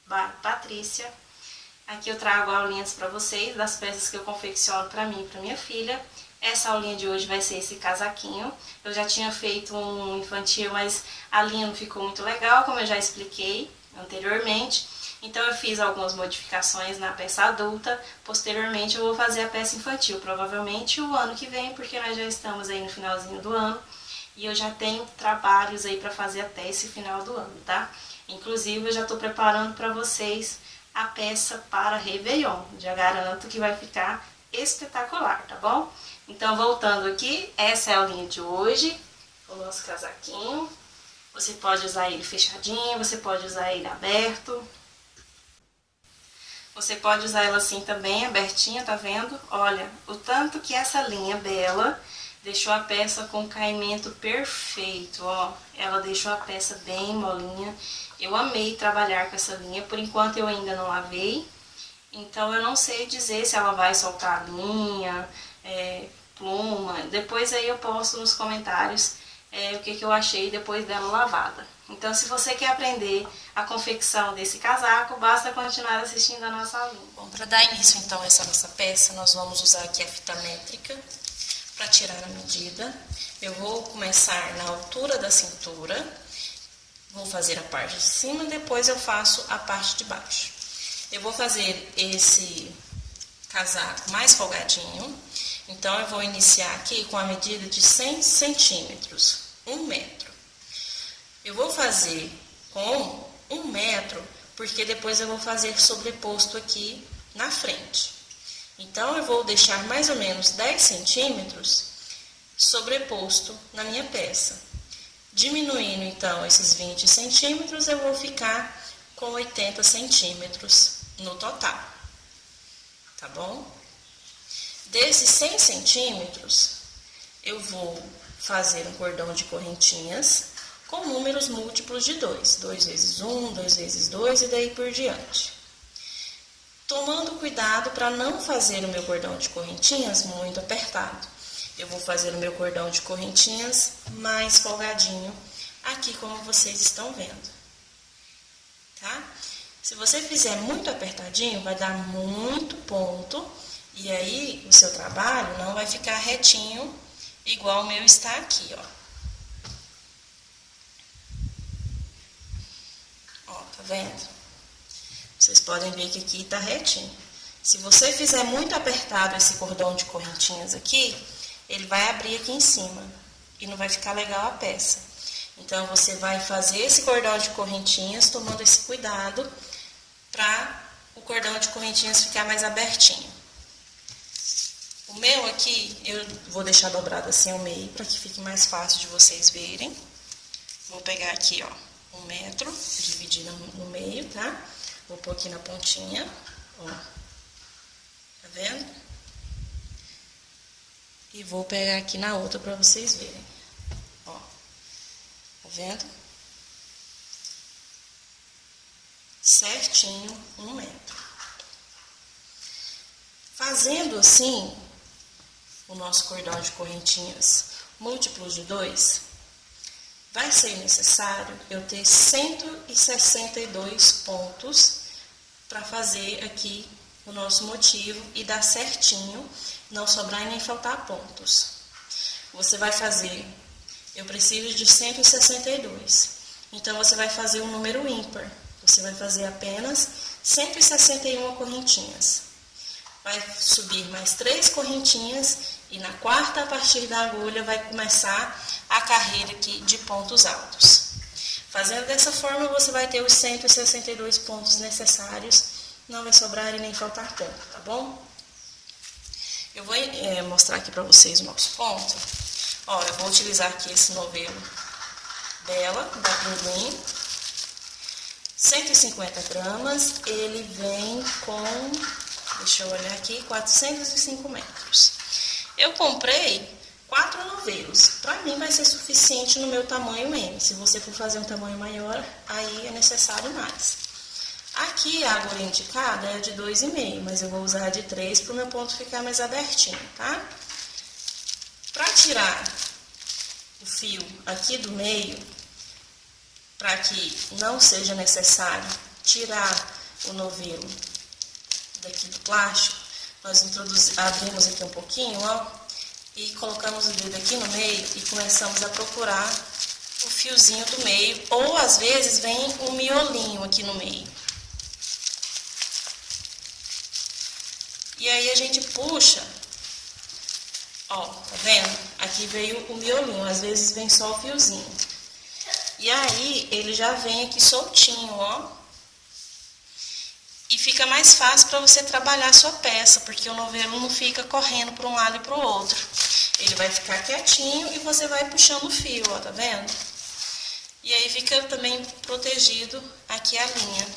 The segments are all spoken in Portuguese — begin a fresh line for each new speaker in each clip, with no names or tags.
Patrícia. Aqui eu trago aulinhas para vocês das peças que eu confecciono para mim e para minha filha. Essa aulinha de hoje vai ser esse casaquinho. Eu já tinha feito um infantil, mas a linha não ficou muito legal, como eu já expliquei anteriormente. Então eu fiz algumas modificações na peça adulta. Posteriormente eu vou fazer a peça infantil, provavelmente o ano que vem, porque nós já estamos aí no finalzinho do ano. E eu já tenho trabalhos aí para fazer até esse final do ano, tá? Inclusive eu já estou preparando para vocês a peça para Réveillon. Já garanto que vai ficar espetacular, tá bom? Então voltando aqui, essa é a linha de hoje, o nosso casaquinho. Você pode usar ele fechadinho, você pode usar ele aberto. Você pode usar ela assim também, abertinha, tá vendo? Olha, o tanto que essa linha bela deixou a peça com caimento perfeito, ó. Ela deixou a peça bem molinha. Eu amei trabalhar com essa linha, por enquanto eu ainda não lavei. Então eu não sei dizer se ela vai soltar a linha, pluma. Depois aí eu posto nos comentários o que eu achei depois dela lavada. Então se você quer aprender a confecção desse casaco, basta continuar assistindo a nossa aula.
Bom, para dar início então a essa nossa peça, nós vamos usar aqui a fita métrica para tirar a medida. Eu vou começar na altura da cintura, vou fazer a parte de cima, depois eu faço a parte de baixo. Eu vou fazer esse casaco mais folgadinho, então eu vou iniciar aqui com a medida de 100 centímetros, 1 metro. Eu vou fazer com 1 metro, porque depois eu vou fazer sobreposto aqui na frente. Então, eu vou deixar mais ou menos 10 centímetros sobreposto na minha peça. Diminuindo, então, esses 20 centímetros, eu vou ficar com 80 centímetros no total. Tá bom? Desses 100 centímetros, eu vou fazer um cordão de correntinhas com números múltiplos de 2. 2 vezes 1, 2 vezes 2 e daí por diante. Tomando cuidado para não fazer o meu cordão de correntinhas muito apertado. Eu vou fazer o meu cordão de correntinhas mais folgadinho, aqui como vocês estão vendo. Tá? Se você fizer muito apertadinho, vai dar muito ponto, e aí o seu trabalho não vai ficar retinho, igual o meu está aqui, ó. Ó, tá vendo? Vocês podem ver que aqui tá retinho. Se você fizer muito apertado esse cordão de correntinhas aqui, ele vai abrir aqui em cima e não vai ficar legal a peça. Então, você vai fazer esse cordão de correntinhas tomando esse cuidado para o cordão de correntinhas ficar mais abertinho. O meu aqui, eu vou deixar dobrado assim ao meio para que fique mais fácil de vocês verem. Vou pegar aqui, ó, 1 metro, dividir no meio, tá? Vou pôr aqui na pontinha, ó, tá vendo? E vou pegar aqui na outra para vocês verem, ó, tá vendo? Certinho, 1 metro. Fazendo assim, o nosso cordão de correntinhas múltiplos de 2, vai ser necessário eu ter 162 pontos para fazer aqui o nosso motivo e dar certinho, não sobrar e nem faltar pontos. Você vai fazer, eu preciso de 162, então você vai fazer um número ímpar, você vai fazer apenas 161 correntinhas. Vai subir mais 3 correntinhas e na quarta, a partir da agulha, vai começar a carreira aqui de pontos altos. Fazendo dessa forma, você vai ter os 162 pontos necessários, não vai sobrar e nem faltar ponto, tá bom? Eu vou mostrar aqui para vocês o nosso ponto. Ó, eu vou utilizar aqui esse novelo Bela, da Pinguim, 150 gramas, ele vem com, deixa eu olhar aqui, 405 metros. Eu comprei 4 novelos, para mim vai ser suficiente no meu tamanho M. Se você for fazer um tamanho maior, aí é necessário mais. Aqui a agulha indicada é de 2,5, mas eu vou usar a de 3 para o meu ponto ficar mais abertinho, tá? Para tirar o fio aqui do meio, para que não seja necessário tirar o novelo daqui do plástico, nós abrimos aqui um pouquinho, ó, e colocamos o dedo aqui no meio e começamos a procurar o fiozinho do meio, ou às vezes vem um miolinho aqui no meio. E aí a gente puxa, ó, tá vendo? Aqui veio o miolinho, às vezes vem só o fiozinho. E aí ele já vem aqui soltinho, ó. E fica mais fácil para você trabalhar a sua peça, porque o novelo não fica correndo para um lado e para o outro. Ele vai ficar quietinho e você vai puxando o fio, ó, tá vendo? E aí fica também protegido aqui a linha,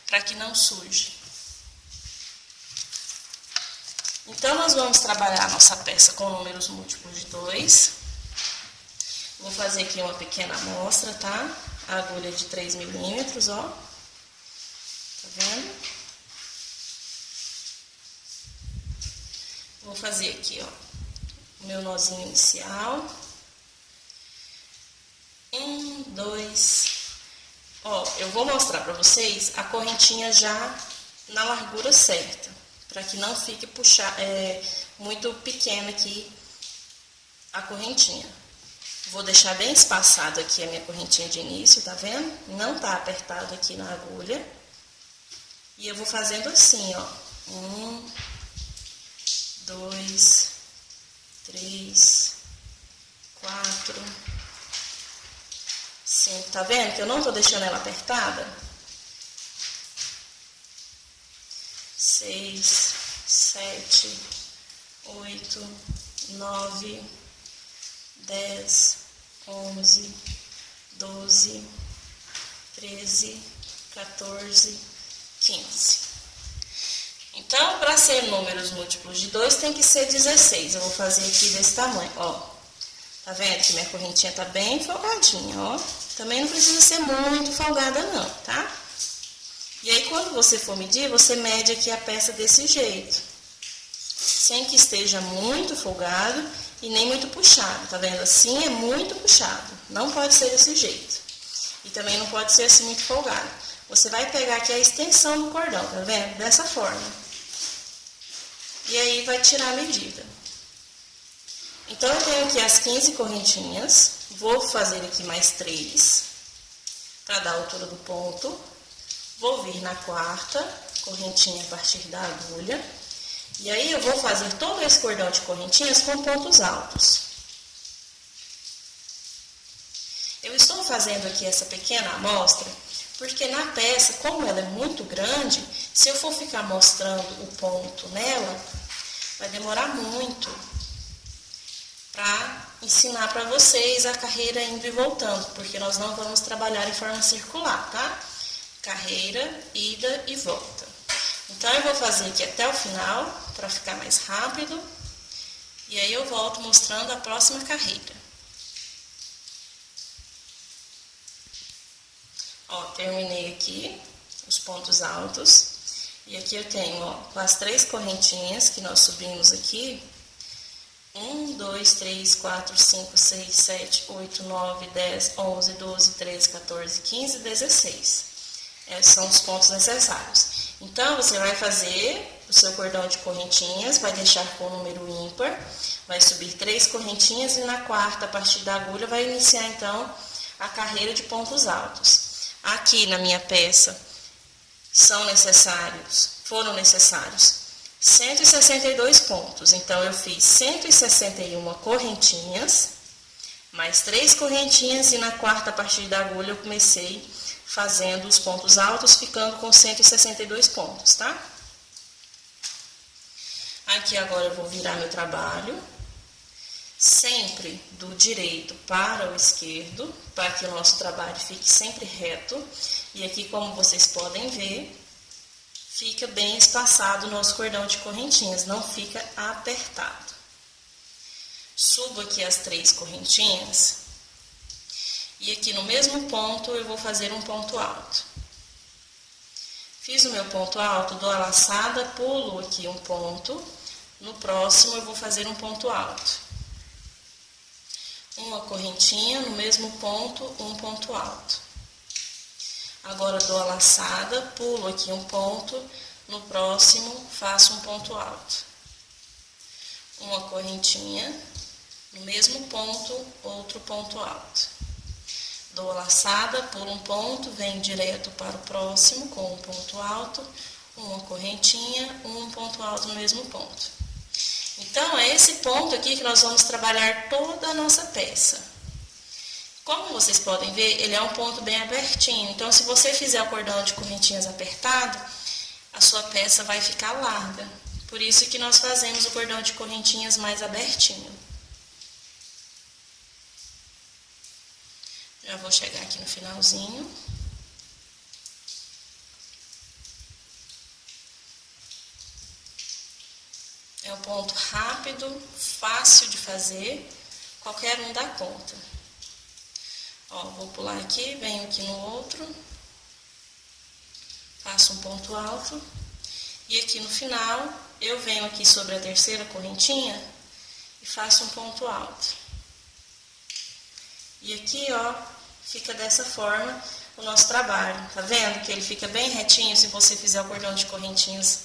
para que não suje. Então, nós vamos trabalhar a nossa peça com números múltiplos de 2. Vou fazer aqui uma pequena amostra, tá? A agulha de 3 milímetros, ó. Tá vendo? Vou fazer aqui, ó, o meu nozinho inicial. 1, 2. Ó, eu vou mostrar pra vocês a correntinha já na largura certa, para que não fique muito pequena aqui a correntinha. Vou deixar bem espaçado aqui a minha correntinha de início, tá vendo? Não tá apertado aqui na agulha. E eu vou fazendo assim, ó. 1, 2, 3, 4, 5. Tá vendo que eu não tô deixando ela apertada? 6, 7, 8, 9, 10, 11, 12, 13, 14, 15. Então, para ser números múltiplos de 2, tem que ser 16. Eu vou fazer aqui desse tamanho, ó. Tá vendo que minha correntinha tá bem folgadinha, ó. Também não precisa ser muito folgada não, tá? E aí, quando você for medir, você mede aqui a peça desse jeito. Sem que esteja muito folgado e nem muito puxado, tá vendo? Assim é muito puxado, não pode ser desse jeito. E também não pode ser assim muito folgado. Você vai pegar aqui a extensão do cordão, tá vendo? Dessa forma. E aí vai tirar a medida. Então, eu tenho aqui as 15 correntinhas. Vou fazer aqui mais 3, para dar a altura do ponto. Vou vir na quarta correntinha a partir da agulha. E aí, eu vou fazer todo esse cordão de correntinhas com pontos altos. Eu estou fazendo aqui essa pequena amostra, porque na peça, como ela é muito grande, se eu for ficar mostrando o ponto nela, vai demorar muito para ensinar para vocês a carreira indo e voltando, porque nós não vamos trabalhar em forma circular, tá? Carreira, ida e volta. Então, eu vou fazer aqui até o final, para ficar mais rápido, e aí eu volto mostrando a próxima carreira. Ó, terminei aqui os pontos altos, e aqui eu tenho, ó, com as 3 correntinhas que nós subimos aqui, 1, 2, 3, 4, 5, 6, 7, 8, 9, 10, 11, 12, 13, 14, 15, 16. Esses são os pontos necessários. Então, você vai fazer o seu cordão de correntinhas, vai deixar com o número ímpar, vai subir 3 correntinhas e na quarta, a partir da agulha, vai iniciar, então, a carreira de pontos altos. Aqui na minha peça, foram necessários 162 pontos. Então, eu fiz 161 correntinhas, mais 3 correntinhas, e na quarta, a partir da agulha, eu comecei fazendo os pontos altos, ficando com 162 pontos, tá? Aqui agora eu vou virar meu trabalho, sempre do direito para o esquerdo, para que o nosso trabalho fique sempre reto. E aqui, como vocês podem ver, fica bem espaçado o nosso cordão de correntinhas, não fica apertado. Subo aqui as 3 correntinhas. E aqui no mesmo ponto eu vou fazer um ponto alto. Fiz o meu ponto alto, dou a laçada, pulo aqui um ponto. No próximo eu vou fazer um ponto alto. Uma correntinha, no mesmo ponto, um ponto alto. Agora dou a laçada, pulo aqui um ponto, no próximo faço um ponto alto. Uma correntinha, no mesmo ponto, outro ponto alto. Dou a laçada, pulo um ponto, venho direto para o próximo com um ponto alto, uma correntinha, um ponto alto no mesmo ponto. Então, é esse ponto aqui que nós vamos trabalhar toda a nossa peça. Como vocês podem ver, ele é um ponto bem abertinho. Então, se você fizer o cordão de correntinhas apertado, a sua peça vai ficar larga. Por isso que nós fazemos o cordão de correntinhas mais abertinho. Já vou chegar aqui no finalzinho. É um ponto rápido, fácil de fazer, qualquer um dá conta. Ó, vou pular aqui, venho aqui no outro, faço um ponto alto, e aqui no final, eu venho aqui sobre a terceira correntinha e faço um ponto alto. E aqui, ó, fica dessa forma o nosso trabalho. Tá vendo que ele fica bem retinho se você fizer o cordão de correntinhas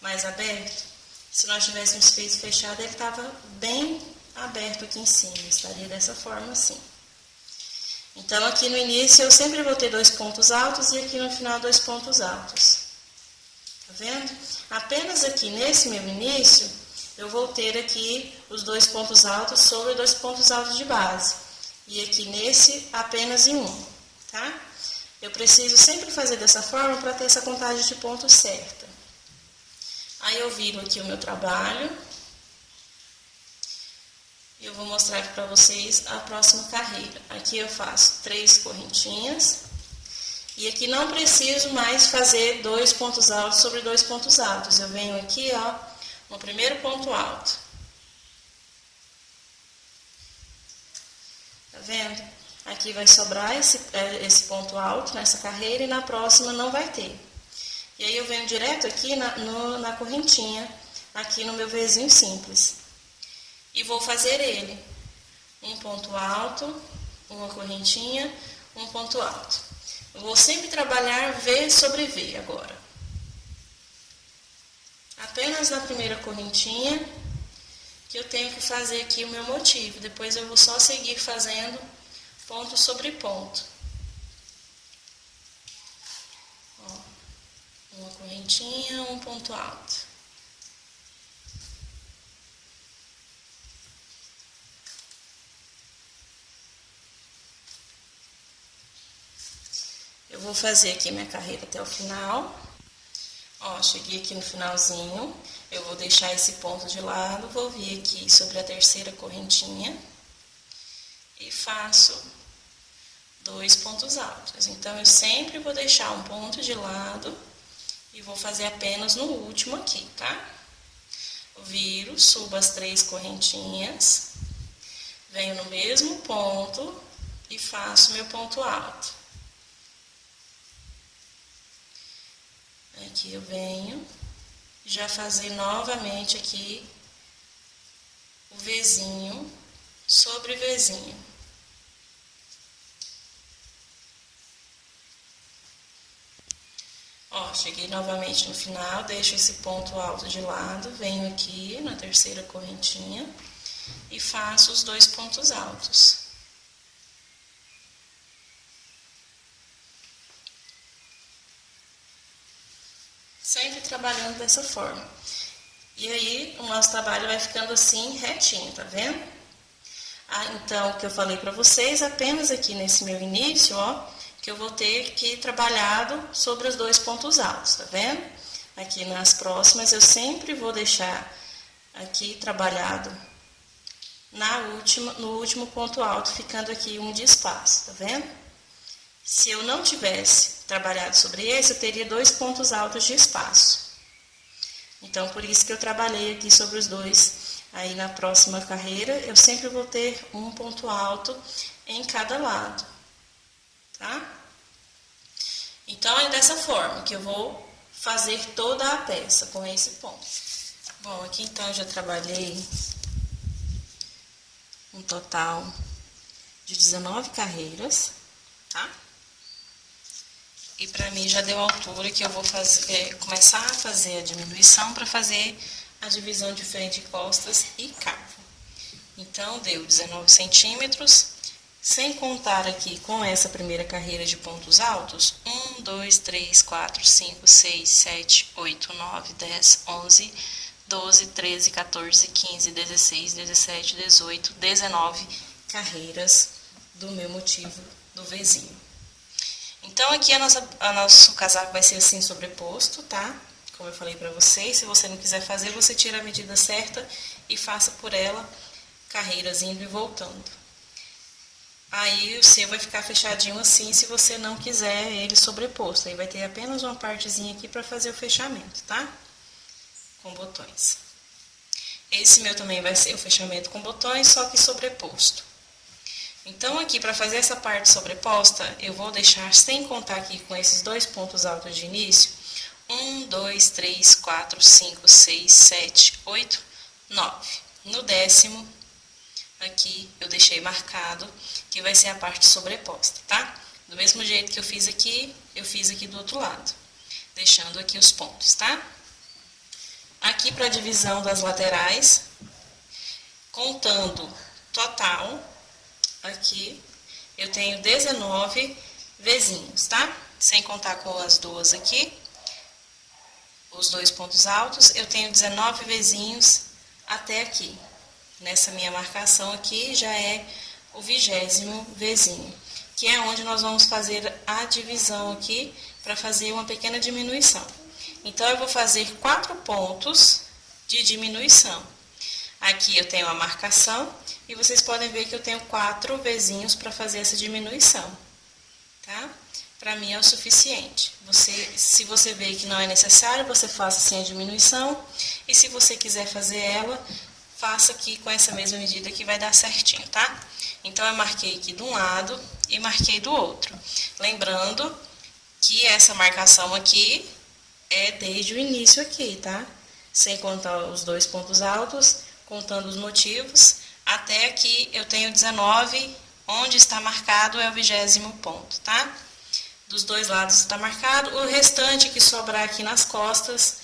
mais aberto? Se nós tivéssemos feito fechado, ele estava bem aberto aqui em cima, estaria dessa forma assim. Então, aqui no início eu sempre vou ter 2 pontos altos e aqui no final 2 pontos altos. Tá vendo? Apenas aqui nesse meu início, eu vou ter aqui os 2 pontos altos sobre 2 pontos altos de base. E aqui nesse, apenas em um, tá? Eu preciso sempre fazer dessa forma para ter essa contagem de pontos certa. Aí eu viro aqui o meu trabalho. E eu vou mostrar aqui para vocês a próxima carreira. Aqui eu faço 3 correntinhas. E aqui não preciso mais fazer 2 pontos altos sobre 2 pontos altos. Eu venho aqui, ó, no primeiro ponto alto. Tá vendo? Aqui vai sobrar esse ponto alto nessa carreira e na próxima não vai ter. E aí eu venho direto aqui na correntinha, aqui no meu Vzinho simples. E vou fazer ele. Um ponto alto, uma correntinha, um ponto alto. Eu vou sempre trabalhar V sobre V agora. Apenas na primeira correntinha que eu tenho que fazer aqui o meu motivo. Depois eu vou só seguir fazendo ponto sobre ponto. Ó, uma correntinha, um ponto alto. Eu vou fazer aqui minha carreira até o final. Ó, cheguei aqui no finalzinho. Eu vou deixar esse ponto de lado, vou vir aqui sobre a terceira correntinha e faço 2 pontos altos. Então, eu sempre vou deixar um ponto de lado e vou fazer apenas no último aqui, tá? Viro, subo as 3 correntinhas, venho no mesmo ponto e faço meu ponto alto. Aqui eu venho já fazer novamente aqui o Vzinho sobre Vzinho. Ó, cheguei novamente no final, deixo esse ponto alto de lado, venho aqui na terceira correntinha e faço os 2 pontos altos. Sempre trabalhando dessa forma. E aí, o nosso trabalho vai ficando assim, retinho, tá vendo? Então, o que eu falei pra vocês, apenas aqui nesse meu início, ó, que eu vou ter que ir trabalhado sobre os 2 pontos altos, tá vendo? Aqui nas próximas, eu sempre vou deixar aqui trabalhado no último ponto alto, ficando aqui um de espaço, tá vendo? Se eu não tivesse trabalhado sobre esse, eu teria 2 pontos altos de espaço. Então, por isso que eu trabalhei aqui sobre os 2. Aí, na próxima carreira, eu sempre vou ter um ponto alto em cada lado, tá? Então, é dessa forma que eu vou fazer toda a peça, com esse ponto. Bom, aqui então eu já trabalhei um total de 19 carreiras, tá? E pra mim já deu a altura que eu vou começar a fazer a diminuição para fazer a divisão de frente, costas e cabo. Então, deu 19 centímetros, sem contar aqui com essa primeira carreira de pontos altos, 1, 2, 3, 4, 5, 6, 7, 8, 9, 10, 11, 12, 13, 14, 15, 16, 17, 18, 19 carreiras do meu motivo do Vzinho. Então, aqui nosso casaco vai ser assim sobreposto, tá? Como eu falei pra vocês, se você não quiser fazer, você tira a medida certa e faça por ela carreiras indo e voltando. Aí o seu vai ficar fechadinho assim, se você não quiser ele sobreposto. Aí vai ter apenas uma partezinha aqui pra fazer o fechamento, tá? Com botões. Esse meu também vai ser o fechamento com botões, só que sobreposto. Então, aqui, para fazer essa parte sobreposta, eu vou deixar, sem contar aqui com esses dois pontos altos de início, 1, 2, 3, 4, 5, 6, 7, 8, 9. No 10º, aqui, eu deixei marcado que vai ser a parte sobreposta, tá? Do mesmo jeito que eu fiz aqui do outro lado, deixando aqui os pontos, tá? Aqui, para a divisão das laterais, contando total, aqui eu tenho 19 Vzinhos, tá? Sem contar com as duas aqui, os dois pontos altos, eu tenho 19 Vzinhos até aqui. Nessa minha marcação aqui já é o 20º Vzinho, que é onde nós vamos fazer a divisão aqui para fazer uma pequena diminuição. Então, eu vou fazer 4 pontos de diminuição. Aqui eu tenho a marcação e vocês podem ver que eu tenho 4 Vzinhos para fazer essa diminuição, tá? Para mim é o suficiente. Se você vê que não é necessário, você faça assim a diminuição. E se você quiser fazer ela, faça aqui com essa mesma medida que vai dar certinho, tá? Então, eu marquei aqui de um lado e marquei do outro. Lembrando que essa marcação aqui é desde o início aqui, tá? Sem contar os dois pontos altos, contando os motivos, até aqui eu tenho 19, onde está marcado é o 20º ponto, tá? Dos dois lados está marcado, o restante que sobrar aqui nas costas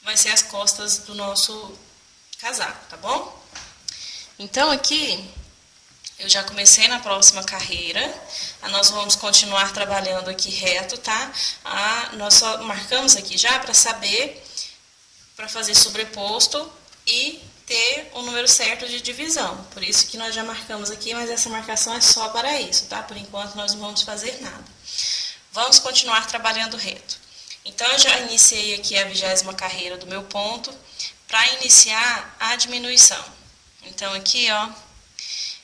vai ser as costas do nosso casaco, tá bom? Então, aqui eu já comecei na próxima carreira, nós vamos continuar trabalhando aqui reto, tá? Nós só marcamos aqui já para saber, para fazer sobreposto e ter o número certo de divisão. Por isso que nós já marcamos aqui, mas essa marcação é só para isso, tá? Por enquanto nós não vamos fazer nada. Vamos continuar trabalhando reto. Então, eu já iniciei aqui a 20ª carreira do meu ponto para iniciar a diminuição. Então, aqui, ó,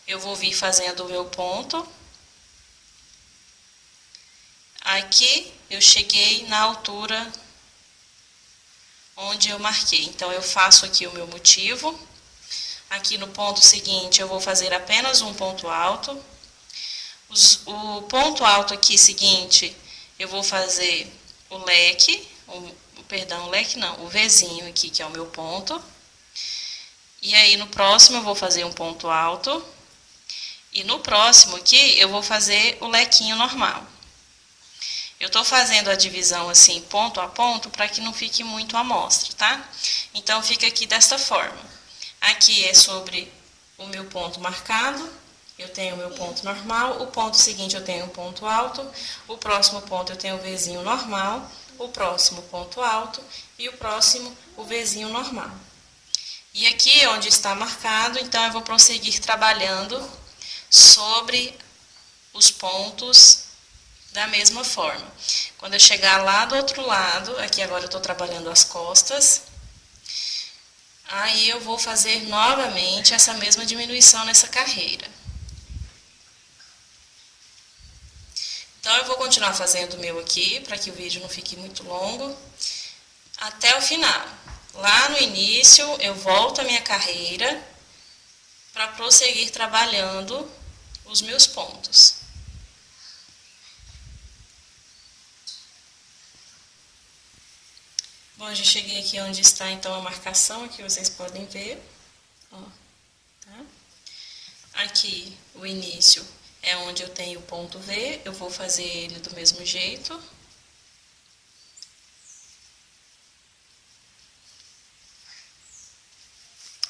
eu vou vir fazendo o meu ponto. Aqui, eu cheguei na altura onde eu marquei. Então, eu faço aqui o meu motivo. Aqui no ponto seguinte, eu vou fazer apenas um ponto alto. O ponto alto aqui seguinte, eu vou fazer o leque, o Vzinho aqui, que é o meu ponto. E aí, no próximo, eu vou fazer um ponto alto. E no próximo aqui, eu vou fazer o lequinho normal. Eu tô fazendo a divisão assim, ponto a ponto, para que não fique muito à mostra, tá? Então, fica aqui desta forma. Aqui é sobre o meu ponto marcado, eu tenho o meu ponto normal, o ponto seguinte eu tenho um ponto alto, o próximo ponto eu tenho o Vzinho normal, o próximo ponto alto e o próximo o Vzinho normal. E aqui onde está marcado, então eu vou prosseguir trabalhando sobre os pontos da mesma forma. Quando eu chegar lá do outro lado, aqui agora eu estou trabalhando as costas, aí eu vou fazer novamente essa mesma diminuição nessa carreira. Então, eu vou continuar fazendo o meu aqui, para que o vídeo não fique muito longo, até o final. Lá no início, eu volto a minha carreira para prosseguir trabalhando os meus pontos. Bom, eu já cheguei aqui onde está então a marcação, aqui vocês podem ver, ó, tá? Aqui o início é onde eu tenho o ponto V, eu vou fazer ele do mesmo jeito.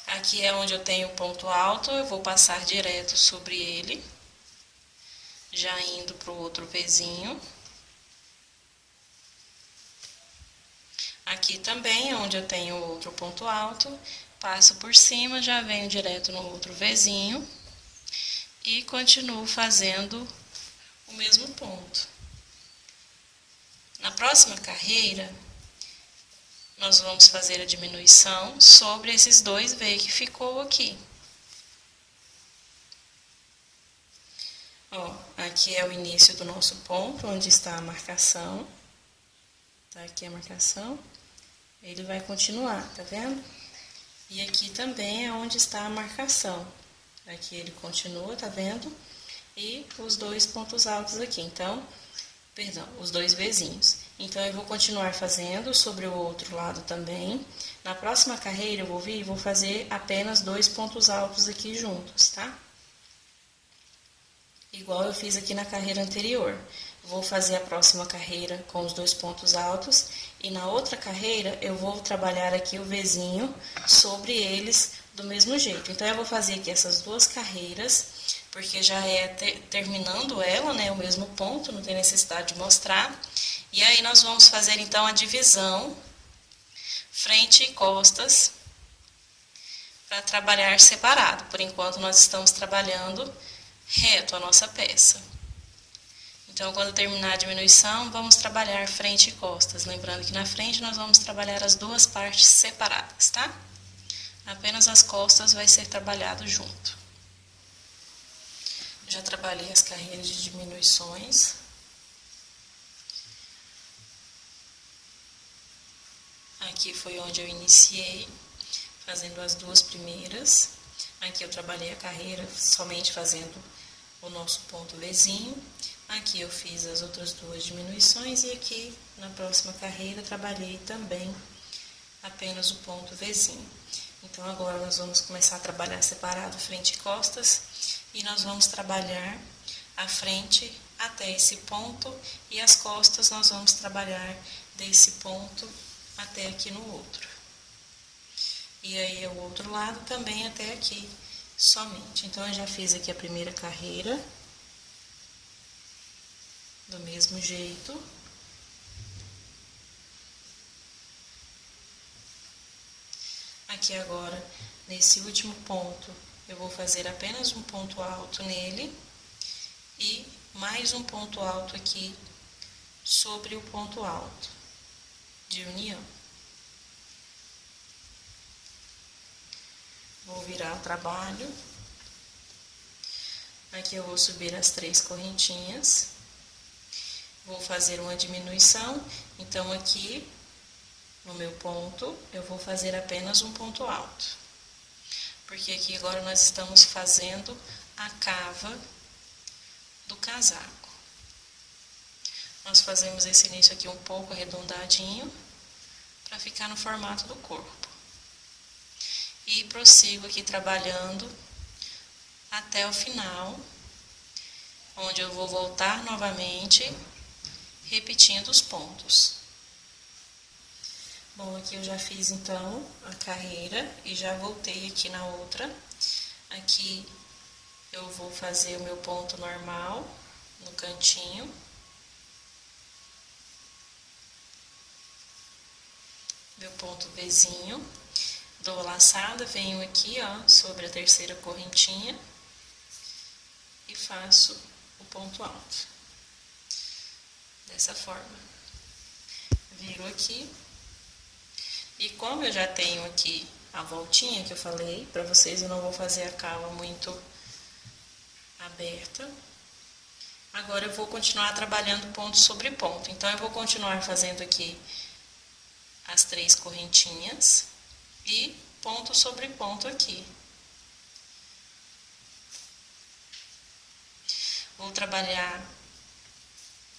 Aqui é onde eu tenho o ponto alto, eu vou passar direto sobre ele, já indo para o outro Vzinho. Aqui também é onde eu tenho outro ponto alto, passo por cima, já venho direto no outro Vzinho e continuo fazendo o mesmo ponto. Na próxima carreira, nós vamos fazer a diminuição sobre esses dois V que ficou aqui. Ó, aqui é o início do nosso ponto, onde está a marcação. Tá aqui a marcação. Ele vai continuar, tá vendo? E aqui também é onde está a marcação. Aqui ele continua, tá vendo? E os dois pontos altos aqui. Então, perdão, os dois Vzinhos. Então, eu vou continuar fazendo sobre o outro lado também. Na próxima carreira, eu vou vir e vou fazer apenas dois pontos altos aqui juntos, tá? Igual eu fiz aqui na carreira anterior. Vou fazer a próxima carreira com os dois pontos altos. E na outra carreira, eu vou trabalhar aqui o Vzinho sobre eles do mesmo jeito. Então, eu vou fazer aqui essas duas carreiras, porque já é terminando ela, né, o mesmo ponto, não tem necessidade de mostrar. E aí, nós vamos fazer, então, a divisão frente e costas para trabalhar separado. Por enquanto, nós estamos trabalhando reto a nossa peça. Então, quando terminar a diminuição, vamos trabalhar frente e costas. Lembrando que na frente nós vamos trabalhar as duas partes separadas, tá? Apenas as costas vai ser trabalhado junto. Já trabalhei as carreiras de diminuições. Aqui foi onde eu iniciei, fazendo as duas primeiras. Aqui eu trabalhei a carreira somente fazendo o nosso ponto Vzinho. Aqui eu fiz as outras duas diminuições e aqui na próxima carreira trabalhei também apenas o ponto Vzinho. Então agora nós vamos começar a trabalhar separado frente e costas e nós vamos trabalhar a frente até esse ponto e as costas nós vamos trabalhar desse ponto até aqui no outro. E aí o outro lado também até aqui somente. Então eu já fiz aqui a primeira carreira do mesmo jeito. Aqui agora, nesse último ponto, eu vou fazer apenas um ponto alto nele e mais um ponto alto aqui sobre o ponto alto de união. Vou virar o trabalho. Aqui eu vou subir as 3 correntinhas. Vou fazer uma diminuição, então aqui no meu ponto eu vou fazer apenas um ponto alto, porque aqui agora nós estamos fazendo a cava do casaco. Nós fazemos esse início aqui um pouco arredondadinho, para ficar no formato do corpo. E prossigo aqui trabalhando até o final, onde eu vou voltar novamente, repetindo os pontos. Bom, aqui eu já fiz então a carreira e já voltei aqui na outra. Aqui eu vou fazer o meu ponto normal no cantinho. Meu ponto Vzinho. Dou a laçada, venho aqui, ó, sobre a terceira correntinha e faço o ponto alto. Dessa forma. Viro aqui. E como eu já tenho aqui a voltinha que eu falei para vocês, eu não vou fazer a cava muito aberta. Agora eu vou continuar trabalhando ponto sobre ponto. Então, eu vou continuar fazendo aqui as 3 correntinhas e ponto sobre ponto aqui. Vou trabalhar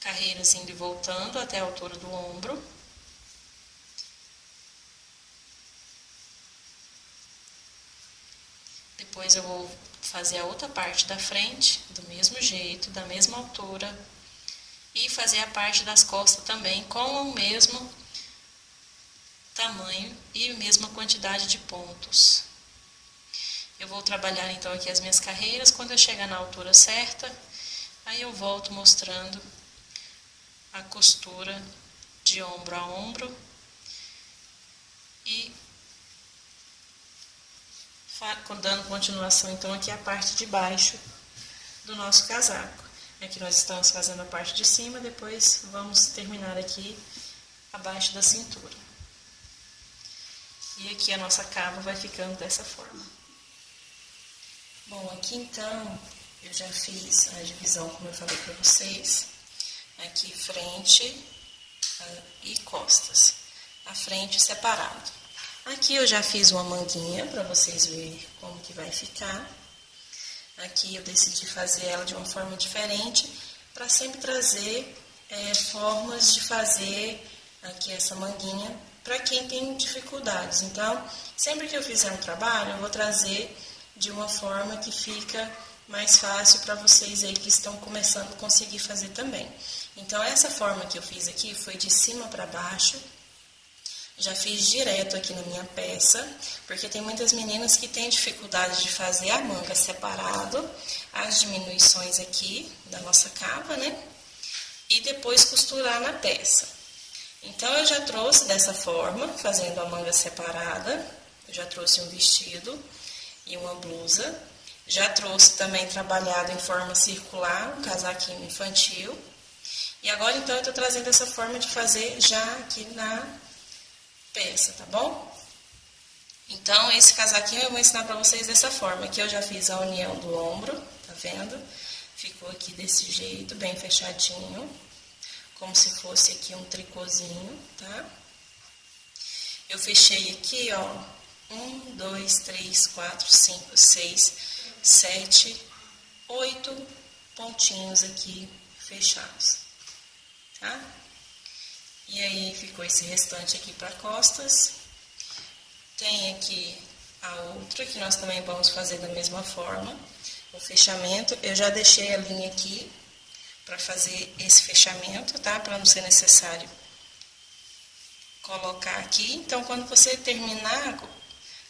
carreiras indo e voltando até a altura do ombro. Depois eu vou fazer a outra parte da frente, do mesmo jeito, da mesma altura. E fazer a parte das costas também com o mesmo tamanho e a mesma quantidade de pontos. Eu vou trabalhar então aqui as minhas carreiras. Quando eu chegar na altura certa, aí eu volto mostrando a costura de ombro a ombro e dando continuação então aqui a parte de baixo do nosso casaco. Aqui nós estamos fazendo a parte de cima, depois vamos terminar aqui abaixo da cintura. E aqui a nossa cava vai ficando dessa forma. Bom, aqui então eu já fiz a divisão, como eu falei para vocês, aqui frente e costas, a frente separado. Aqui eu já fiz uma manguinha para vocês verem como que vai ficar. Aqui eu decidi fazer ela de uma forma diferente, para sempre trazer formas de fazer aqui essa manguinha para quem tem dificuldades. Então, sempre que eu fizer um trabalho, eu vou trazer de uma forma que fica mais fácil para vocês aí que estão começando a conseguir fazer também. Então, essa forma que eu fiz aqui foi de cima para baixo. Já fiz direto aqui na minha peça, porque tem muitas meninas que têm dificuldade de fazer a manga separado, as diminuições aqui da nossa cava, né? E depois costurar na peça. Então, eu já trouxe dessa forma, fazendo a manga separada. Eu já trouxe um vestido e uma blusa. Já trouxe também trabalhado em forma circular, um casaquinho infantil. E agora, então, eu estou trazendo essa forma de fazer já aqui na peça, tá bom? Então, esse casaquinho eu vou ensinar pra vocês dessa forma. Aqui eu já fiz a união do ombro, tá vendo? Ficou aqui desse jeito, bem fechadinho, como se fosse aqui um tricôzinho, tá? Eu fechei aqui, ó, 1, 2, 3, 4, 5, 6, 7, 8 pontinhos aqui fechados, tá? E aí, ficou esse restante aqui para costas. Tem aqui a outra, que nós também vamos fazer da mesma forma. O fechamento, eu já deixei a linha aqui para fazer esse fechamento, tá? Para não ser necessário colocar aqui. Então, quando você terminar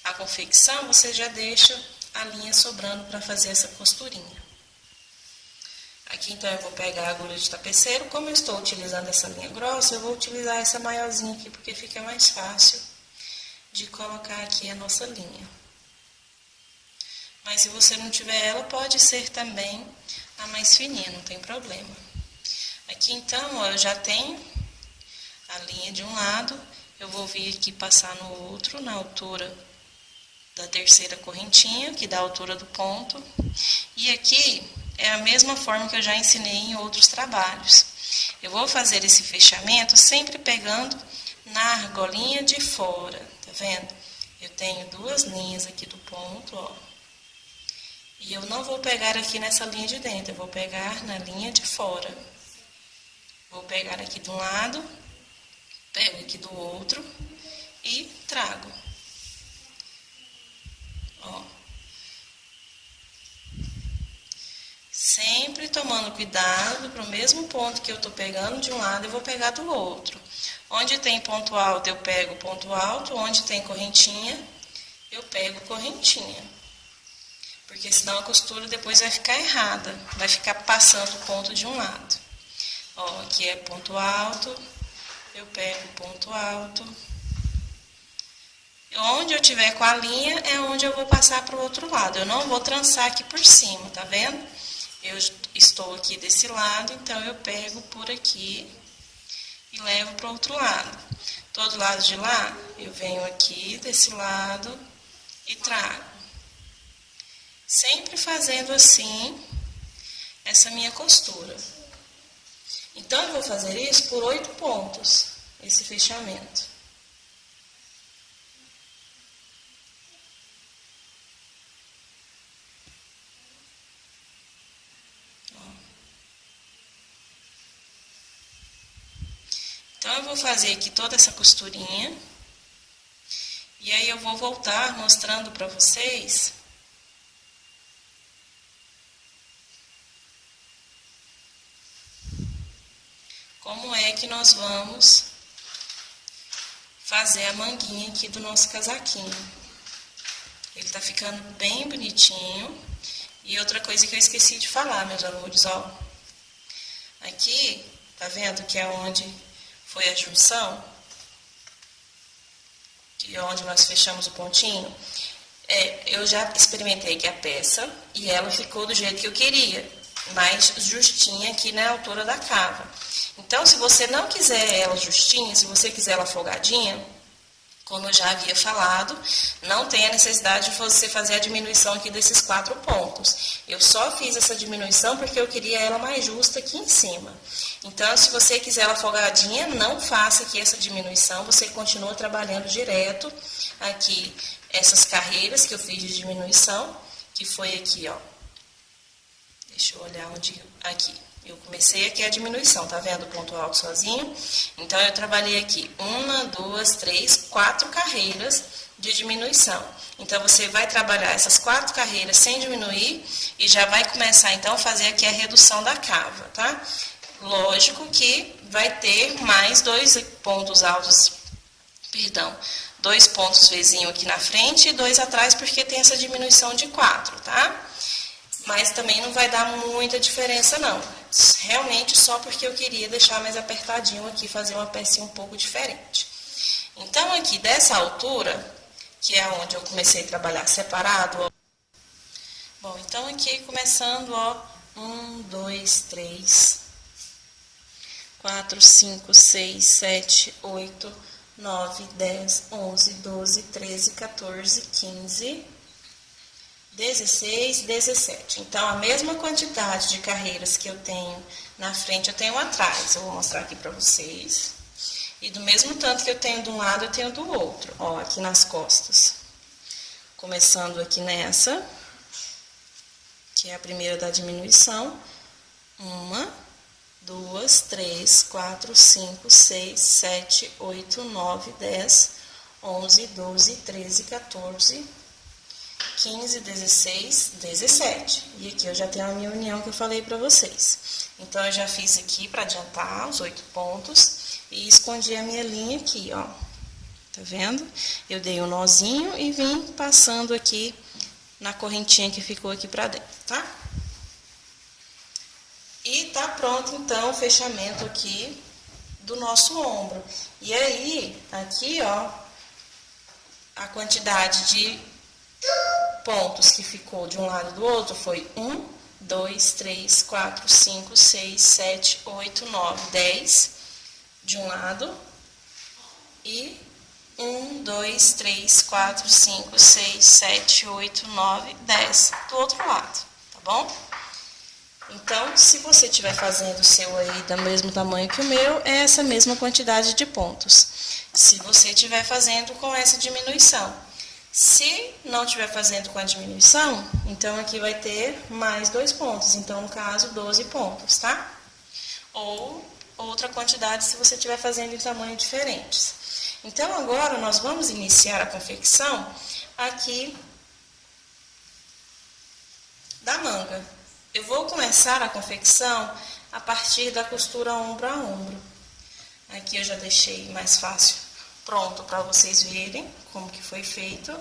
a confecção, você já deixa a linha sobrando para fazer essa costurinha. Aqui, então, eu vou pegar a agulha de tapeceiro. Como eu estou utilizando essa linha grossa, eu vou utilizar essa maiorzinha aqui, porque fica mais fácil de colocar aqui a nossa linha. Mas se você não tiver ela, pode ser também a mais fininha, não tem problema. Aqui, então, ó, eu já tenho a linha de um lado. Eu vou vir aqui passar no outro, na altura da terceira correntinha, que dá a altura do ponto. E aqui é a mesma forma que eu já ensinei em outros trabalhos. Eu vou fazer esse fechamento sempre pegando na argolinha de fora, tá vendo? Eu tenho duas linhas aqui do ponto, ó. E eu não vou pegar aqui nessa linha de dentro, eu vou pegar na linha de fora. Vou pegar aqui de um lado, pego aqui do outro e trago. Ó. Sempre tomando cuidado para o mesmo ponto que eu estou pegando de um lado, eu vou pegar do outro. Onde tem ponto alto, eu pego ponto alto. Onde tem correntinha, eu pego correntinha. Porque senão a costura depois vai ficar errada. Vai ficar passando o ponto de um lado. Ó, aqui é ponto alto, eu pego ponto alto. Onde eu tiver com a linha, é onde eu vou passar para o outro lado. Eu não vou trançar aqui por cima, tá vendo? Eu estou aqui desse lado, então eu pego por aqui e levo para o outro lado. Todo lado de lá, eu venho aqui desse lado e trago. Sempre fazendo assim, essa minha costura. Então, eu vou fazer isso por 8 pontos, esse fechamento. Então, eu vou fazer aqui toda essa costurinha. E aí, eu vou voltar mostrando para vocês como é que nós vamos fazer a manguinha aqui do nosso casaquinho. Ele tá ficando bem bonitinho. E outra coisa que eu esqueci de falar, meus amores, ó. Aqui, tá vendo que é onde foi a junção? Que é onde nós fechamos o pontinho. Eu já experimentei aqui a peça e ela ficou do jeito que eu queria, mais justinha aqui na altura da cava. Então, se você não quiser ela justinha, se você quiser ela folgadinha, como eu já havia falado, não tem a necessidade de você fazer a diminuição aqui desses 4 pontos. Eu só fiz essa diminuição porque eu queria ela mais justa aqui em cima. Então, se você quiser ela folgadinha, não faça aqui essa diminuição, você continua trabalhando direto aqui essas carreiras que eu fiz de diminuição, que foi aqui, ó. Deixa eu olhar onde... Aqui. Eu comecei aqui a diminuição, tá vendo o ponto alto sozinho? Então, eu trabalhei aqui 1, 2, 3, 4 carreiras de diminuição. Então, você vai trabalhar essas 4 carreiras sem diminuir e já vai começar, então, a fazer aqui a redução da cava, tá? Lógico que vai ter mais 2 pontos altos, perdão, 2 pontos Vzinho aqui na frente e 2 atrás, porque tem essa diminuição de 4, tá? Mas também não vai dar muita diferença, não. Realmente só porque eu queria deixar mais apertadinho aqui, fazer uma pecinha um pouco diferente. Então, aqui dessa altura, que é onde eu comecei a trabalhar separado, ó. Bom, então aqui começando, ó, 1, 2, 3, 4, 5, 6, 7, 8, 9, 10, 11, 12, 13, 14, 15... 16, 17. Então, a mesma quantidade de carreiras que eu tenho na frente, eu tenho atrás. Eu vou mostrar aqui pra vocês. E do mesmo tanto que eu tenho de um lado, eu tenho do outro. Ó, aqui nas costas. Começando aqui nessa, que é a primeira da diminuição. 1, 2, 3, 4, 5, 6, 7, 8, 9, 10, 11, 12, 13, 14... 15, 16, 17. E aqui eu já tenho a minha união que eu falei pra vocês. Então, eu já fiz aqui pra adiantar os 8 pontos e escondi a minha linha aqui, ó. Tá vendo? Eu dei um nozinho e vim passando aqui na correntinha que ficou aqui pra dentro, tá? E tá pronto, então, o fechamento aqui do nosso ombro. E aí, aqui, ó, a quantidade de pontos que ficou de um lado e do outro foi 1, 2, 3, 4, 5, 6, 7, 8, 9, 10 de um lado e 1, 2, 3, 4, 5, 6, 7, 8, 9, 10 do outro lado, tá bom? Então, se você estiver fazendo o seu aí do mesmo tamanho que o meu, é essa mesma quantidade de pontos. Se você estiver fazendo com essa diminuição. Se não estiver fazendo com a diminuição, então aqui vai ter mais 2 pontos. Então, no caso, 12 pontos, tá? Ou outra quantidade se você estiver fazendo em tamanhos diferentes. Então, agora nós vamos iniciar a confecção aqui da manga. Eu vou começar a confecção a partir da costura ombro a ombro. Aqui eu já deixei mais fácil pronto para vocês verem como que foi feito.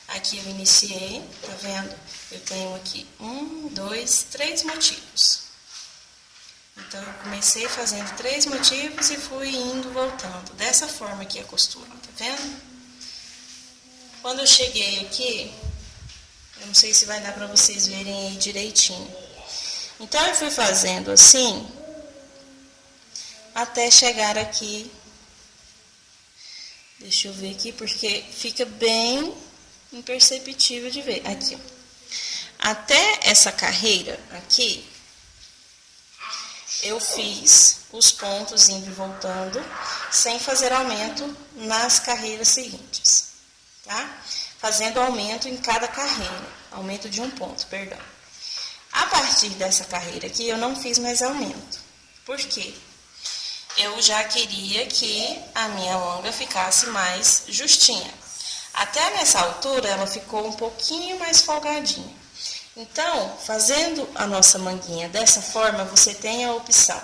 Aqui eu iniciei, tá vendo? Eu tenho aqui 1, 2, 3 motivos. Então, eu comecei fazendo 3 motivos e fui indo, voltando. Dessa forma aqui a costura, tá vendo? Quando eu cheguei aqui, eu não sei se vai dar pra vocês verem aí direitinho. Então, eu fui fazendo assim, até chegar aqui. Deixa eu ver aqui, porque fica bem imperceptível de ver. Aqui, ó. Até essa carreira aqui, eu fiz os pontos indo e voltando, sem fazer aumento nas carreiras seguintes, tá? Fazendo aumento em cada carreira, aumento de 1 ponto, perdão. A partir dessa carreira aqui, eu não fiz mais aumento. Por quê? Eu já queria que a minha manga ficasse mais justinha. Até nessa altura, ela ficou um pouquinho mais folgadinha. Então, fazendo a nossa manguinha dessa forma, você tem a opção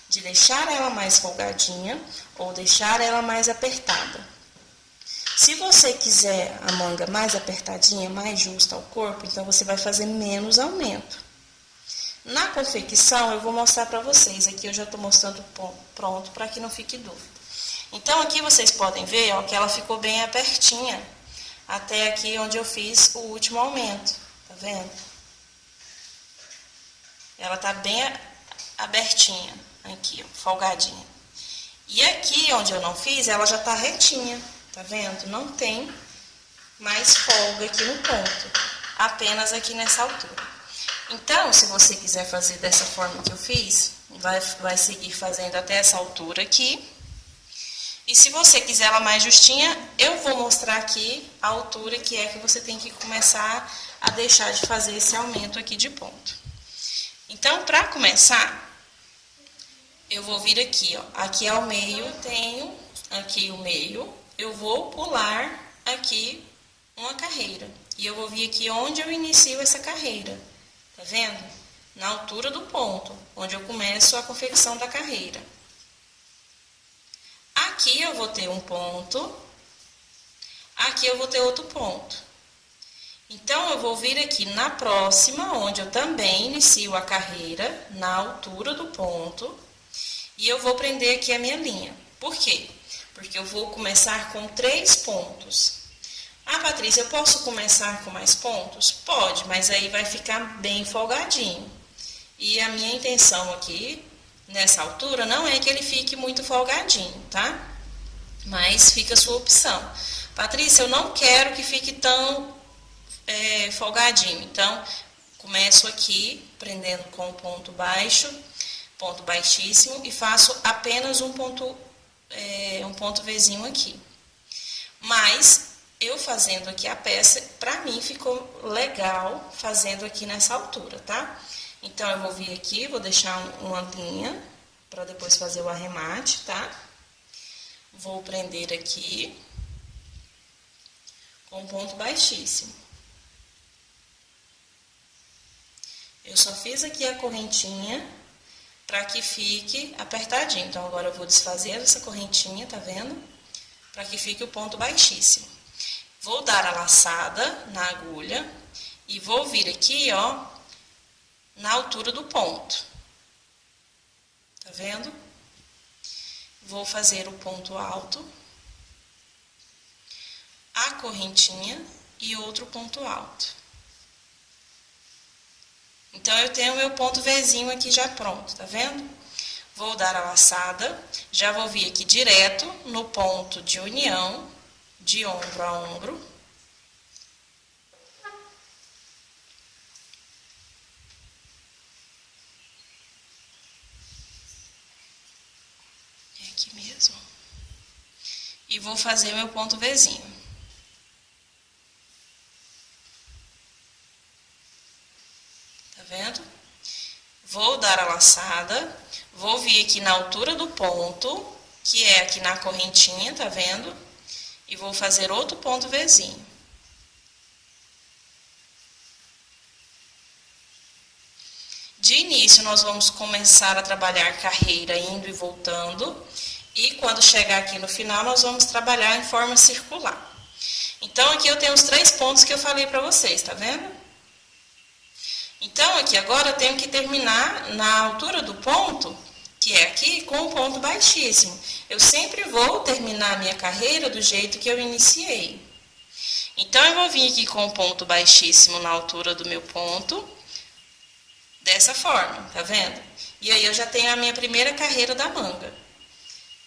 de deixar ela mais folgadinha ou deixar ela mais apertada. Se você quiser a manga mais apertadinha, mais justa ao corpo, então você vai fazer menos aumento. Na confecção eu vou mostrar para vocês, aqui eu já estou mostrando pronto para que não fique dúvida. Então aqui vocês podem ver, ó, que ela ficou bem apertinha, até aqui onde eu fiz o último aumento, tá vendo? Ela tá bem abertinha, aqui, ó, folgadinha. E aqui onde eu não fiz, ela já tá retinha, tá vendo? Não tem mais folga aqui no ponto, apenas aqui nessa altura. Então, se você quiser fazer dessa forma que eu fiz, vai seguir fazendo até essa altura aqui. E se você quiser ela mais justinha, eu vou mostrar aqui a altura que é que você tem que começar a deixar de fazer esse aumento aqui de ponto. Então, para começar, eu vou vir aqui, ó. Aqui ao meio, tenho aqui o meio. Eu vou pular aqui uma carreira. E eu vou vir aqui onde eu inicio essa carreira. Tá vendo? Na altura do ponto, onde eu começo a confecção da carreira. Aqui eu vou ter um ponto, aqui eu vou ter outro ponto. Então, eu vou vir aqui na próxima, onde eu também inicio a carreira, na altura do ponto, e eu vou prender aqui a minha linha. Por quê? Porque eu vou começar com 3 pontos. Ah, Patrícia, eu posso começar com mais pontos? Pode, mas aí vai ficar bem folgadinho. E a minha intenção aqui, nessa altura, não é que ele fique muito folgadinho, tá? Mas fica a sua opção. Patrícia, eu não quero que fique tão folgadinho. Então, começo aqui, prendendo com ponto baixo, ponto baixíssimo, e faço apenas um ponto Vzinho aqui. Mas eu fazendo aqui a peça, pra mim ficou legal fazendo aqui nessa altura, tá? Então, eu vou vir aqui, vou deixar uma linha para depois fazer o arremate, tá? Vou prender aqui com ponto baixíssimo. Eu só fiz aqui a correntinha para que fique apertadinho. Então, agora eu vou desfazer essa correntinha, tá vendo? Para que fique o ponto baixíssimo. Vou dar a laçada na agulha e vou vir aqui, ó, na altura do ponto. Tá vendo? Vou fazer o ponto alto, a correntinha e outro ponto alto. Então, eu tenho o meu ponto Vzinho aqui já pronto, tá vendo? Vou dar a laçada, já vou vir aqui direto no ponto de união, de ombro a ombro. É aqui mesmo. E vou fazer meu ponto Vzinho. Tá vendo? Vou dar a laçada, vou vir aqui na altura do ponto, que é aqui na correntinha, tá vendo? E vou fazer outro ponto Vzinho. De início, nós vamos começar a trabalhar carreira indo e voltando. E quando chegar aqui no final, nós vamos trabalhar em forma circular. Então, aqui eu tenho os 3 pontos que eu falei para vocês, tá vendo? Então, aqui agora eu tenho que terminar na altura do ponto, que é aqui, com um ponto baixíssimo. Eu sempre vou terminar a minha carreira do jeito que eu iniciei. Então, eu vou vir aqui com um ponto baixíssimo na altura do meu ponto, dessa forma, tá vendo? E aí, eu já tenho a minha primeira carreira da manga.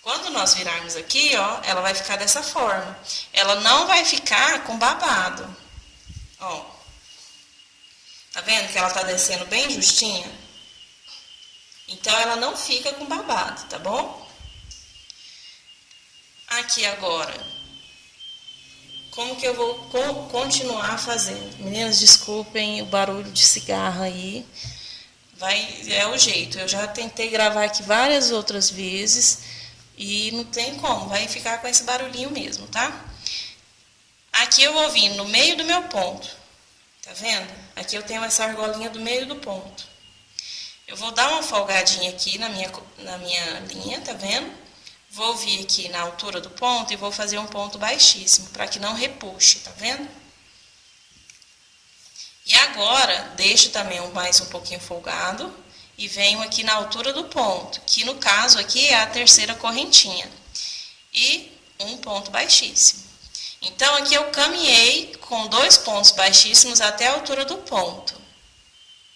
Quando nós virarmos aqui, ó, ela vai ficar dessa forma. Ela não vai ficar com babado. Ó. Tá vendo que ela tá descendo bem justinha? Então, ela não fica com babado, tá bom? Aqui agora, como que eu vou continuar fazendo? Meninas, desculpem o barulho de cigarro aí. É o jeito. Eu já tentei gravar aqui várias outras vezes e não tem como. Vai ficar com esse barulhinho mesmo, tá? Aqui eu vou vir no meio do meu ponto. Tá vendo? Aqui eu tenho essa argolinha do meio do ponto. Eu vou dar uma folgadinha aqui na minha linha, tá vendo? Vou vir aqui na altura do ponto e vou fazer um ponto baixíssimo, para que não repuxe, tá vendo? E agora, deixo também mais um pouquinho folgado e venho aqui na altura do ponto, que no caso aqui é a terceira correntinha. E um ponto baixíssimo. Então, aqui eu caminhei com 2 pontos baixíssimos até a altura do ponto.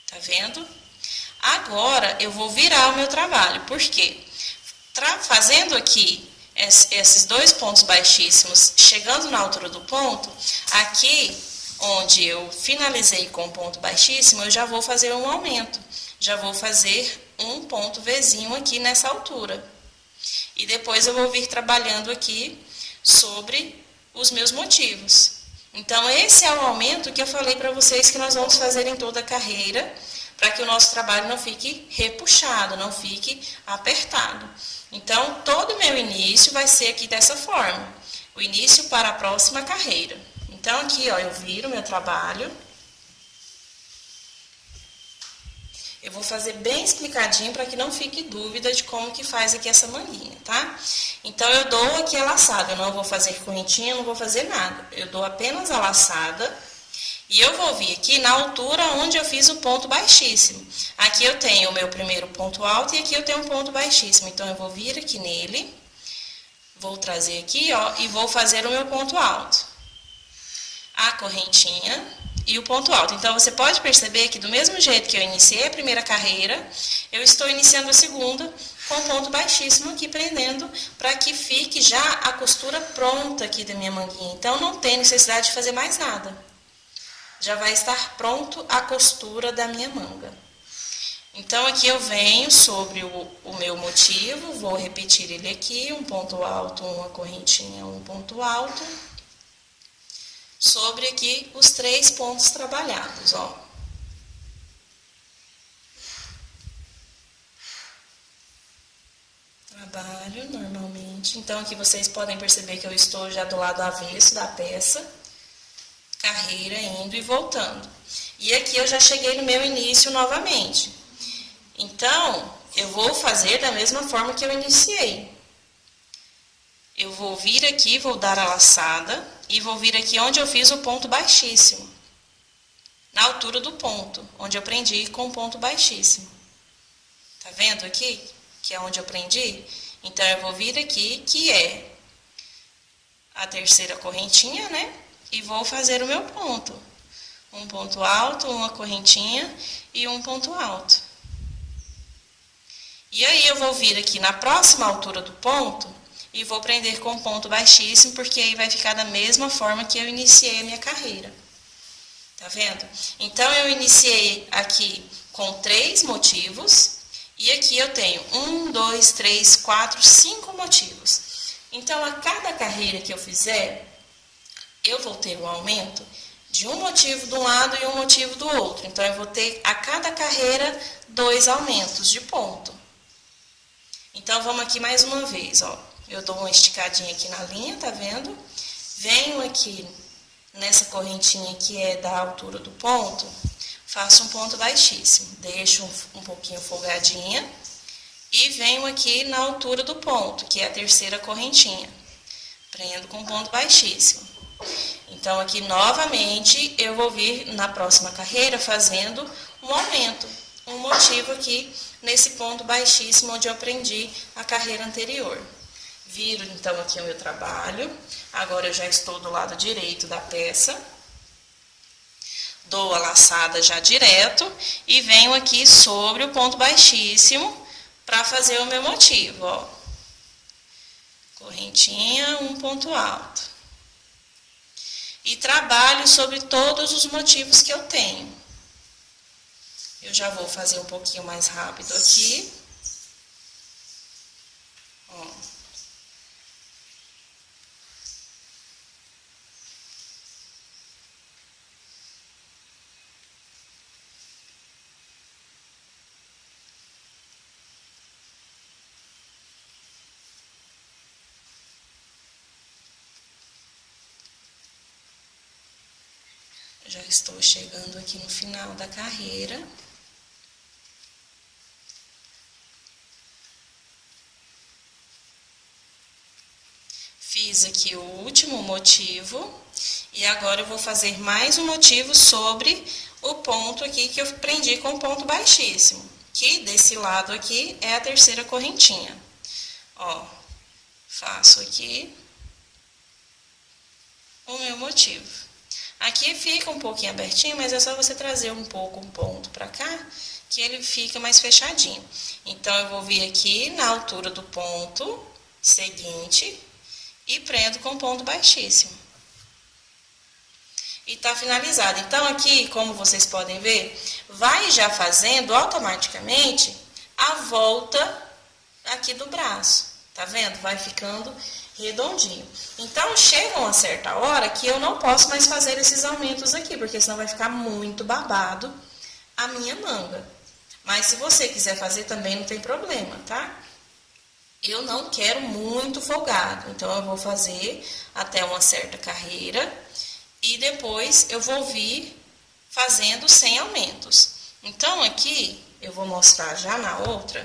Tá vendo? Agora, eu vou virar o meu trabalho. Por quê? Fazendo aqui esses 2 pontos baixíssimos, chegando na altura do ponto, aqui onde eu finalizei com ponto baixíssimo, eu já vou fazer um aumento. Já vou fazer um ponto Vzinho aqui nessa altura. E depois eu vou vir trabalhando aqui sobre os meus motivos. Então, esse é o aumento que eu falei para vocês que nós vamos fazer em toda a carreira, para que o nosso trabalho não fique repuxado, não fique apertado. Então, todo o meu início vai ser aqui dessa forma, o início para a próxima carreira. Então, aqui, ó, eu viro meu trabalho. Eu vou fazer bem explicadinho para que não fique dúvida de como que faz aqui essa manguinha, tá? Então, eu dou aqui a laçada, eu não vou fazer correntinha, não vou fazer nada. Eu dou apenas a laçada e eu vou vir aqui na altura onde eu fiz o ponto baixíssimo. Aqui eu tenho o meu primeiro ponto alto e aqui eu tenho um ponto baixíssimo. Então, eu vou vir aqui nele, vou trazer aqui, ó, e vou fazer o meu ponto alto. A correntinha e o ponto alto. Então, você pode perceber que do mesmo jeito que eu iniciei a primeira carreira, eu estou iniciando a segunda com ponto baixíssimo aqui, prendendo para que fique já a costura pronta aqui da minha manguinha. Então, não tem necessidade de fazer mais nada. Já vai estar pronto a costura da minha manga. Então, aqui eu venho sobre o meu motivo, vou repetir ele aqui, um ponto alto, uma correntinha, um ponto alto. Sobre aqui os 3 pontos trabalhados, ó. Trabalho normalmente. Então, aqui vocês podem perceber que eu estou já do lado avesso da peça. Carreira indo e voltando. E aqui eu já cheguei no meu início novamente. Então, eu vou fazer da mesma forma que eu iniciei. Eu vou vir aqui, vou dar a laçada e vou vir aqui onde eu fiz o ponto baixíssimo. Na altura do ponto, onde eu prendi com ponto baixíssimo. Tá vendo aqui? Que é onde eu prendi? Então, eu vou vir aqui, que é a terceira correntinha, né? E vou fazer o meu ponto. Um ponto alto, uma correntinha e um ponto alto. E aí, eu vou vir aqui na próxima altura do ponto e vou prender com ponto baixíssimo, porque aí vai ficar da mesma forma que eu iniciei a minha carreira. Tá vendo? Então, eu iniciei aqui com 3 motivos, e aqui eu tenho 1, 2, 3, 4, 5 motivos. Então, a cada carreira que eu fizer, eu vou ter um aumento de um motivo de um lado e um motivo do outro. Então, eu vou ter a cada carreira 2 aumentos de ponto. Então, vamos aqui mais uma vez, ó. Eu dou uma esticadinha aqui na linha, tá vendo? Venho aqui nessa correntinha que é da altura do ponto, faço um ponto baixíssimo, deixo um pouquinho folgadinha e venho aqui na altura do ponto, que é a terceira correntinha, prendo com ponto baixíssimo. Então, aqui novamente eu vou vir na próxima carreira fazendo um aumento, um motivo aqui nesse ponto baixíssimo onde eu prendi a carreira anterior. Viro, então, aqui o meu trabalho. Agora, eu já estou do lado direito da peça. Dou a laçada já direto e venho aqui sobre o ponto baixíssimo para fazer o meu motivo, ó. Correntinha, um ponto alto. E trabalho sobre todos os motivos que eu tenho. Eu já vou fazer um pouquinho mais rápido aqui. Ó. Já estou chegando aqui no final da carreira. fiz aqui o último motivo e agora eu vou fazer mais um motivo sobre o ponto aqui que eu prendi com ponto baixíssimo, que desse lado aqui é a terceira correntinha. Ó, faço aqui o meu motivo. Aqui fica um pouquinho abertinho, mas é só você trazer um pouco um ponto pra cá, que ele fica mais fechadinho. Então, eu vou vir aqui na altura do ponto seguinte e prendo com ponto baixíssimo. E tá finalizado. Então, aqui, como vocês podem ver, vai já fazendo automaticamente a volta aqui do braço. Tá vendo? Vai ficando redondinho. Então, chega uma certa hora que eu não posso mais fazer esses aumentos aqui, porque senão vai ficar muito babado a minha manga. Mas se você quiser fazer também não tem problema, tá? Eu não quero muito folgado, então eu vou fazer até uma certa carreira e depois eu vou vir fazendo sem aumentos. Então aqui eu vou mostrar já na outra